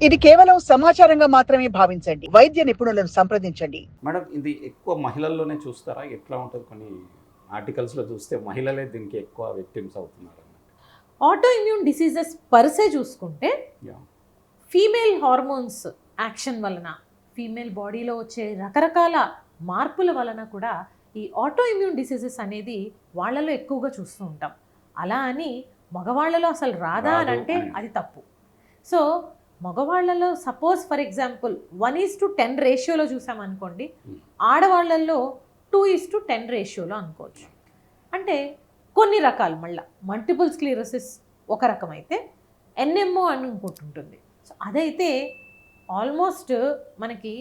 ఇది కేవలం సమాచారంగా మాత్రమే భావించండి. వైద్య నిపుణులను సంప్రదించండి. మేడం ఇది ఎక్కువ మహిళల్లోనే చూస్తారా? ఎట్లా ఉంటుంది? కొన్ని ఆర్టికల్స్‌లో చూస్తే మహిళలే దీనికి ఎక్కువ విక్టిమ్స్ అవుతున్నారు అన్నట్టు. ఆటో ఇమ్యూన్ డిసీజెస్ పర్సే చూసుకుంటే యాహ్! ఫీమేల్ హార్మోన్స్ యాక్షన్ వలన, ఫీమేల్ బాడీలో వచ్చే రకరకాల మార్పుల వలన కూడా ఈ ఆటో ఇమ్యూన్ డిసీజెస్ అనేది వాళ్ళలో ఎక్కువగా చూస్తూ ఉంటాం. అలా అని మగవాళ్ళలో అసలు రాదా అని అంటే అది తప్పు. సో మగవాళ్ళలో సపోజ్ ఫర్ ఎగ్జాంపుల్ 1:10 రేషియోలో చూసామనుకోండి, ఆడవాళ్ళల్లో 2:10 రేషియోలో అనుకోవచ్చు. అంటే కొన్ని రకాలు మళ్ళీ మల్టిపుల్ స్క్లీరోసిస్ ఒక రకం అయితే ఎన్ఎంఓ అని ఇంకోటి ఉంటుంది. సో అదైతే ఆల్మోస్ట్ మనకి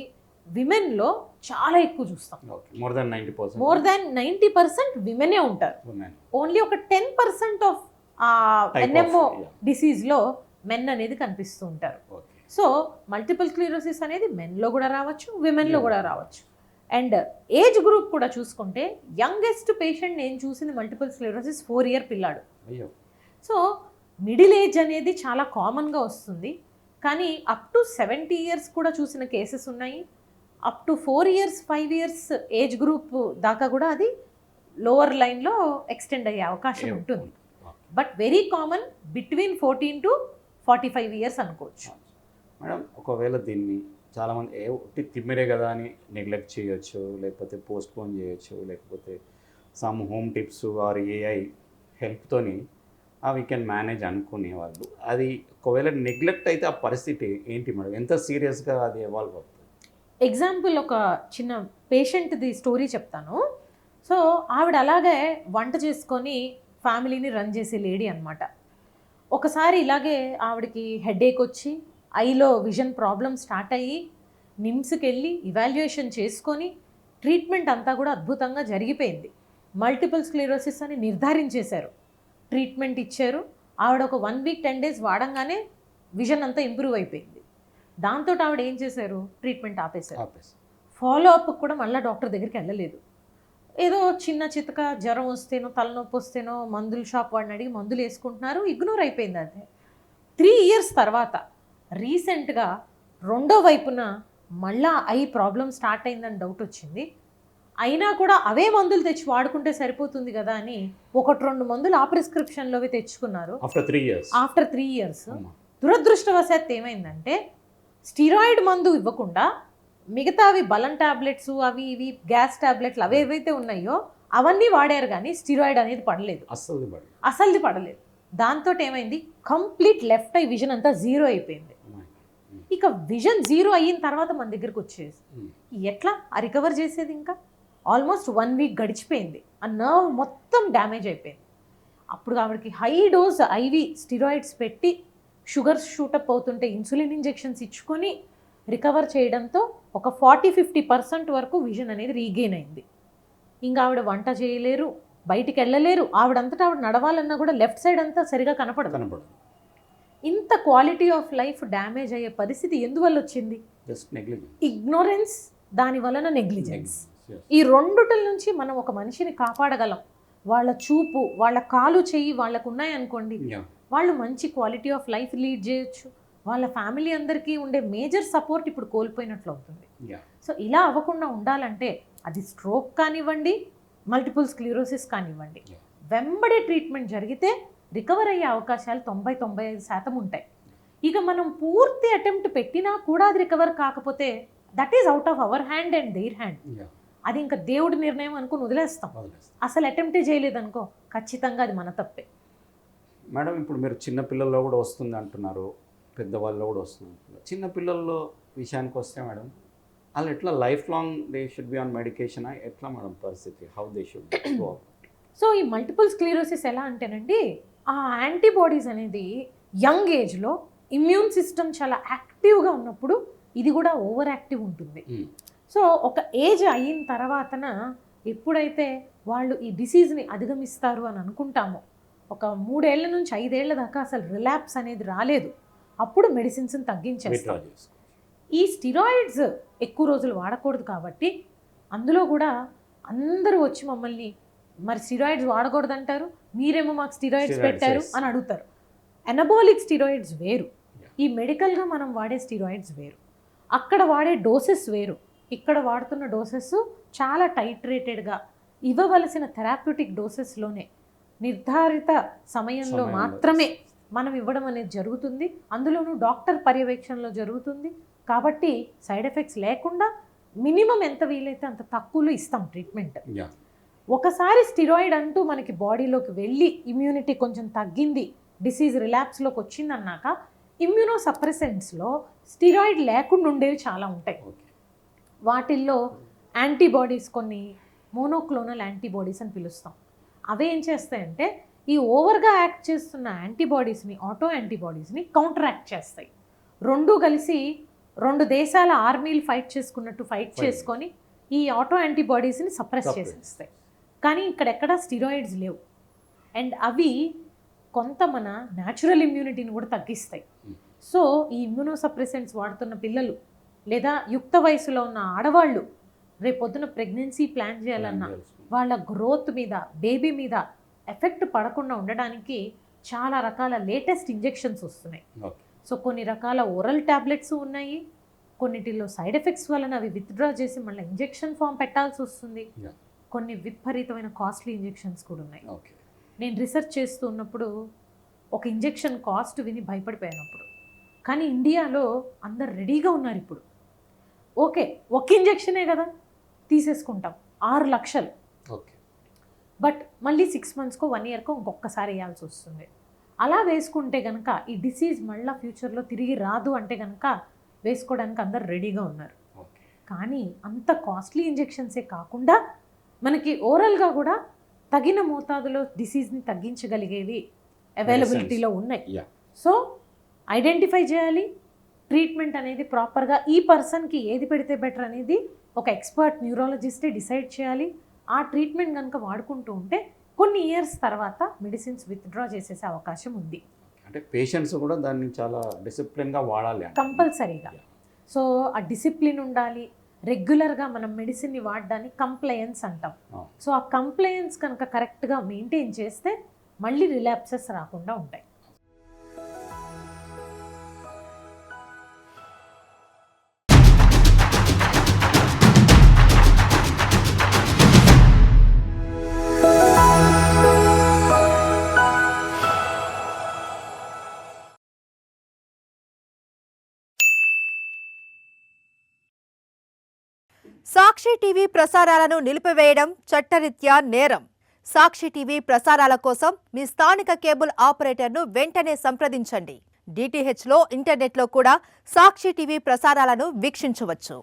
విమెన్లో చాలా ఎక్కువ చూస్తాం. More than 90%. మోర్ దాన్ 90% విమెనే ఉంటారు. ఓన్లీ ఒక 10% ఆఫ్ ఎన్ఎంఓ డిసీజ్లో మెన్ అనేది కనిపిస్తూ ఉంటారు. సో మల్టిపుల్ స్క్లీరోసిస్ అనేది మెన్లో కూడా రావచ్చు, విమెన్లో కూడా రావచ్చు. అండ్ ఏజ్ గ్రూప్ కూడా చూసుకుంటే యంగెస్ట్ పేషెంట్ నేను చూసింది మల్టిపుల్ స్క్లెరోసిస్ 4 year పిల్లాడు. సో మిడిల్ ఏజ్ అనేది చాలా కామన్గా వస్తుంది, కానీ అప్ టు 70 years కూడా చూసిన కేసెస్ ఉన్నాయి. Up to 4 years 5 years age group దాకా కూడా అది లోవర్ లైన్లో ఎక్స్టెండ్ అయ్యే అవకాశం ఉంటుంది. But very common between 14 to 45 years అనుకోవచ్చు. మేడం ఒకవేళ దీన్ని చాలామంది తిమ్మిరే కదా అని నెగ్లెక్ట్ చేయొచ్చు, లేకపోతే పోస్ట్పోన్ చేయొచ్చు, లేకపోతే some home tips or AI హెల్ప్తోని వీ కెన్ మేనేజ్ అనుకునే వాళ్ళు, అది ఒకవేళ నెగ్లెక్ట్ అయితే ఆ పరిస్థితి ఏంటి మేడం? ఎంత సీరియస్గా అది ఎవాల్వ్ అవుతుంది? ఎగ్జాంపుల్ ఒక చిన్న పేషెంట్ది స్టోరీ చెప్తాను. సో ఆవిడ అలాగే వంట చేసుకొని ఫ్యామిలీని రన్ చేసే లేడీ అనమాట. ఒకసారి ఇలాగే ఆవిడకి హెడేక్ వచ్చి ఐలో విజన్ ప్రాబ్లమ్ స్టార్ట్ అయ్యి నిమ్స్కి వెళ్ళి ఇవాల్యుయేషన్ చేసుకొని ట్రీట్మెంట్ అంతా కూడా అద్భుతంగా జరిగిపోయింది. మల్టిపుల్ స్క్లెరోసిస్ అని నిర్ధారించేశారు, ట్రీట్మెంట్ ఇచ్చారు. ఆవిడ ఒక 1 week 10 days వాడంగానే విజన్ అంతా ఇంప్రూవ్ అయిపోయింది. దాంతో ఆవిడ ఏం చేశారు, ట్రీట్మెంట్ ఆపేశారు. ఫాలో అప్ కూడా మళ్ళీ డాక్టర్ దగ్గరికి వెళ్ళలేదు. ఏదో చిన్న చితక జ్వరం వస్తేనో తలనొప్పి వస్తేనో మందుల షాప్ వాడిని అడిగి మందులు వేసుకుంటున్నారు, ఇగ్నోర్ అయిపోయింది. అదే 3 years తర్వాత రీసెంట్గా రెండో వైపున మళ్ళా ఐ ప్రాబ్లం స్టార్ట్ అయిందని డౌట్ వచ్చింది. అయినా కూడా అవే మందులు తెచ్చి వాడుకుంటే సరిపోతుంది కదా అని 1-2 మందులు ఆ ప్రిస్క్రిప్షన్లోవి తెచ్చుకున్నారు. ఆఫ్టర్ 3 years దురదృష్టవశాత్తు ఏమైందంటే స్టీరాయిడ్ మందు ఇవ్వకుండా మిగతావి బలం టాబ్లెట్స్ అవి ఇవి గ్యాస్ టాబ్లెట్లు అవి ఏవైతే ఉన్నాయో అవన్నీ వాడారు, కానీ స్టీరాయిడ్ అనేది పడలేదు, అసలుది పడలేదు. దాంతో ఏమైంది, కంప్లీట్ లెఫ్ట్ ఐ విజన్ అంతా 0 అయిపోయింది. ఇక విజన్ 0 అయిన తర్వాత మన దగ్గరకు వచ్చేది ఎట్లా రికవర్ చేసేది? ఇంకా ఆల్మోస్ట్ 1 week గడిచిపోయింది, ఆ నర్వ్ మొత్తం డ్యామేజ్ అయిపోయింది. అప్పుడు ఆవిడకి హై డోస్ ఐవి స్టీరాయిడ్స్ పెట్టి షుగర్స్ షూటప్ అవుతుంటే ఇన్సులిన్ ఇంజెక్షన్స్ ఇచ్చుకొని రికవర్ చేయడంతో ఒక 40-50% వరకు విజన్ అనేది రీగెయిన్ అయింది. ఇంకా ఆవిడ వంట చేయలేరు, బయటికి వెళ్ళలేరు, ఆవిడంతటా ఆవిడ నడవాలన్నా కూడా లెఫ్ట్ సైడ్ అంతా సరిగా కనపడదు. ఇంత క్వాలిటీ ఆఫ్ లైఫ్ డ్యామేజ్ అయ్యే పరిస్థితి ఎందువల్ల వచ్చింది? ఇగ్నోరెన్స్, దాని వలన నెగ్లిజెన్స్. ఈ రెండుటల నుంచి మనం ఒక మనిషిని కాపాడగలం. వాళ్ళ చూపు, వాళ్ళ కాలు చెయ్యి వాళ్ళకు ఉన్నాయనుకోండి, వాళ్ళు మంచి క్వాలిటీ ఆఫ్ లైఫ్ లీడ్ చేయొచ్చు. వాళ్ళ ఫ్యామిలీ అందరికీ ఉండే మేజర్ సపోర్ట్ ఇప్పుడు కోల్పోయినట్లు అవుతుంది. సో ఇలా అవ్వకుండా ఉండాలంటే అది స్ట్రోక్ కానివ్వండి, మల్టిపుల్ స్క్లెరోసిస్ కానివ్వండి, వెంబడే ట్రీట్మెంట్ జరిగితే రికవర్ అయ్యే అవకాశాలు 90-95% ఉంటాయి. ఇక మనం పూర్తి అటెంప్ట్ పెట్టినా కూడా అది రికవర్ కాకపోతే that is out of our hand and their hand. అది ఇంకా దేవుడి నిర్ణయం అనుకుని వదిలేస్తాం. అసలు అటెంప్టే చేయలేదనుకో ఖచ్చితంగా అది మన తప్పే. మేడం ఇప్పుడు మీరు చిన్నపిల్లల్లో కూడా వస్తుంది అంటున్నారు, పెద్దవాళ్ళలో కూడా వస్తుంది అంటున్నారు. చిన్నపిల్లల్లో విషయానికి వస్తే మేడం వాళ్ళు ఎట్లా life long they should be on medication, ఎట్లా మేడం పరిస్థితి, how they should go? So ఈ మల్టిపుల్ స్క్లెరోసిస్ ఎలా అంటేనండి, ఆ యాంటీబాడీస్ అనేది యంగ్ ఏజ్లో ఇమ్యూన్ సిస్టమ్ చాలా యాక్టివ్గా ఉన్నప్పుడు ఇది కూడా ఓవర్ యాక్టివ్ ఉంటుంది. సో ఒక ఏజ్ అయిన తర్వాతన ఎప్పుడైతే వాళ్ళు ఈ డిసీజ్ని అధిగమిస్తారు అని అనుకుంటామో, ఒక 3 ఏళ్ల నుంచి 5 ఏళ్ల దాకా అసలు రిలాప్స్ అనేది రాలేదు, అప్పుడు మెడిసిన్స్ని తగ్గించేస్తాం. ఈ స్టిరాయిడ్స్ ఎక్కువ రోజులు వాడకూడదు కాబట్టి అందులో కూడా అందరూ వచ్చి మమ్మల్ని మరి స్టిరాయిడ్స్ వాడకూడదు అంటారు, మీరేమో మాకు స్టిరాయిడ్స్ పెట్టారు అని అడుగుతారు. ఎనబోలిక్ స్టిరాయిడ్స్ వేరు, ఈ మెడికల్గా మనం వాడే స్టీరాయిడ్స్ వేరు, అక్కడ వాడే డోసెస్ వేరు, ఇక్కడ వాడుతున్న డోసెస్ చాలా టైట్రేటెడ్గా ఇవ్వవలసిన థెరాప్యూటిక్ డోసెస్లోనే నిర్ధారిత సమయంలో మాత్రమే మనం ఇవ్వడం అనేది జరుగుతుంది. అందులోనూ డాక్టర్ పర్యవేక్షణలో జరుగుతుంది. కాబట్టి సైడ్ ఎఫెక్ట్స్ లేకుండా మినిమం ఎంత వీలైతే అంత తక్కువలో ఇస్తాం ట్రీట్మెంట్. ఒకసారి స్టిరాయిడ్ అంటూ మనకి బాడీలోకి వెళ్ళి ఇమ్యూనిటీ కొంచెం తగ్గింది, డిసీజ్ రిలాప్స్లోకి వచ్చిందన్నాక ఇమ్యూనో సప్రెసెంట్స్లో స్టిరాయిడ్ లేకుండా ఉండేవి చాలా ఉంటాయి. వాటిల్లో యాంటీబాడీస్, కొన్ని మోనోక్లోనల్ యాంటీబాడీస్ అని పిలుస్తాం. అవి ఏం చేస్తాయంటే ఈ ఓవర్గా యాక్ట్ చేస్తున్న యాంటీబాడీస్ని, ఆటో యాంటీబాడీస్ని కౌంటరాక్ట్ చేస్తాయి. రెండూ కలిసి రెండు దేశాల ఆర్మీలు ఫైట్ చేసుకున్నట్టు ఫైట్ చేసుకొని ఈ ఆటో యాంటీబాడీస్ని సప్రెస్ చేసేస్తాయి. కానీ ఇక్కడెక్కడ స్టిరాయిడ్స్ లేవు. అండ్ అవి కొంత మన న్యాచురల్ ఇమ్యూనిటీని కూడా తగ్గిస్తాయి. సో ఈ ఇమ్యూనో సప్రెసెంట్స్ వాడుతున్న పిల్లలు లేదా యుక్త వయసులో ఉన్న ఆడవాళ్ళు రేపొద్దున ప్రెగ్నెన్సీ ప్లాన్ చేయాలన్నా వాళ్ళ గ్రోత్ మీద, బేబీ మీద ఎఫెక్ట్ పడకుండా ఉండడానికి చాలా రకాల లేటెస్ట్ ఇంజెక్షన్స్ వస్తున్నాయి. సో కొన్ని రకాల ఓరల్ ట్యాబ్లెట్స్ ఉన్నాయి, కొన్నిటిల్లో సైడ్ ఎఫెక్ట్స్ వలన అవి విత్డ్రా చేసి మళ్ళీ ఇంజెక్షన్ ఫామ్ పెట్టాల్సి వస్తుంది. కొన్ని విపరీతమైన కాస్ట్లీ ఇంజెక్షన్స్ కూడా ఉన్నాయి. నేను రీసెర్చ్ చేస్తూ ఉన్నప్పుడు ఒక ఇంజెక్షన్ కాస్ట్ విని భయపడిపోయినప్పుడు, కానీ ఇండియాలో అందరు రెడీగా ఉన్నారు ఇప్పుడు. ఓకే, ఒక ఇంజెక్షనే కదా తీసేసుకుంటాం, 6 లక్షలు. బట్ మళ్ళీ 6 మంత్స్కో 1 ఇయర్కో ఇంకొకసారి వేయాల్సి వస్తుంది. అలా వేసుకుంటే కనుక ఈ డిసీజ్ మళ్ళీ ఫ్యూచర్లో తిరిగి రాదు అంటే కనుక వేసుకోవడానికి అందరు రెడీగా ఉన్నారు. కానీ అంత కాస్ట్లీ ఇంజెక్షన్సే కాకుండా మనకి ఓరల్గా కూడా తగిన మోతాదులో డిసీజ్ని తగ్గించగలిగేవి అవైలబిలిటీలో ఉన్నాయి. సో ఐడెంటిఫై చేయాలి, ట్రీట్మెంట్ అనేది ప్రాపర్గా ఈ పర్సన్కి ఏది పెడితే బెటర్ అనేది ఒక ఎక్స్పర్ట్ న్యూరాలజిస్టే డిసైడ్ చేయాలి. ఆ ట్రీట్మెంట్ కనుక వాడుకుంటూ ఉంటే కొన్ని ఇయర్స్ తర్వాత మెడిసిన్స్ విత్డ్రా చేసేసే అవకాశం ఉంది. అంటే పేషెంట్స్ కూడా దాన్ని చాలా డిసిప్లిన్గా వాడాలి కంపల్సరీగా. సో ఆ డిసిప్లిన్ ఉండాలి. రెగ్యులర్గా మనం మెడిసిన్ని వాడడాన్ని కంప్లయన్స్ అంటాం. సో ఆ కంప్లయన్స్ కనుక కరెక్ట్గా మెయింటైన్ చేస్తే మళ్ళీ రిలాప్సెస్ రాకుండా ఉంటాయి. సాక్షి టీవీ ప్రసారాలను నిలిపివేయడం చట్టరీత్యా నేరం. సాక్షి టీవీ ప్రసారాల కోసం మీ స్థానిక కేబుల్ ఆపరేటర్ను వెంటనే సంప్రదించండి. DTHలో, ఇంటర్నెట్లో కూడా సాక్షి టీవీ ప్రసారాలను వీక్షించవచ్చు.